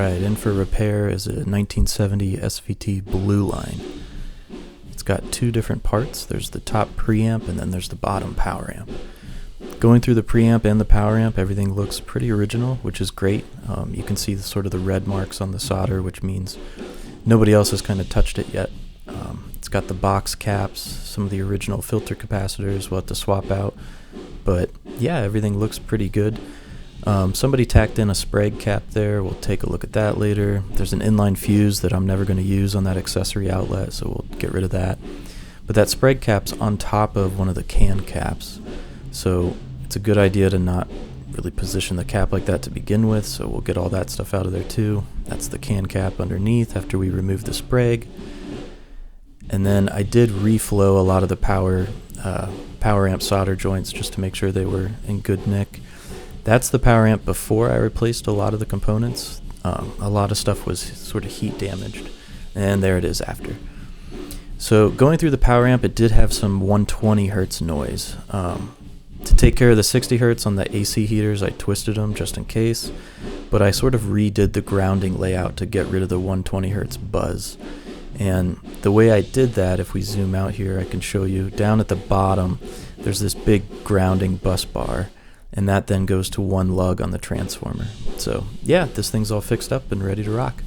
Alright, in for repair is a 1970 SVT Blue Line. It's got two different parts. There's the top preamp and then there's the bottom power amp. Going through the preamp and the power amp, everything looks pretty original, which is great. You can see sort of the red marks on the solder, which means nobody else has kind of touched it yet. It's got the box caps, some of the original filter capacitors we'll have to swap out. But yeah, everything looks pretty good. Somebody tacked in a Sprague cap there. We'll take a look at that later. There's an inline fuse that I'm never going to use on that accessory outlet, so we'll get rid of that. But that Sprague cap's on top of one of the can caps, so it's a good idea to not really position the cap like that to begin with, so we'll get all that stuff out of there too. That's the can cap underneath after we remove the Sprague. And then I did reflow a lot of the power amp solder joints just to make sure they were in good nick. That's the power amp before I replaced a lot of the components. A lot of stuff was sort of heat damaged, and there it is after. So going through the power amp, it did have some 120 hertz noise. To take care of the 60 hertz on the AC heaters, I twisted them just in case, but I sort of redid the grounding layout to get rid of the 120 hertz buzz. And the way I did that, if we zoom out here, I can show you, down at the bottom, there's this big grounding bus bar, and that then goes to one lug on the transformer. So yeah, this thing's all fixed up and ready to rock.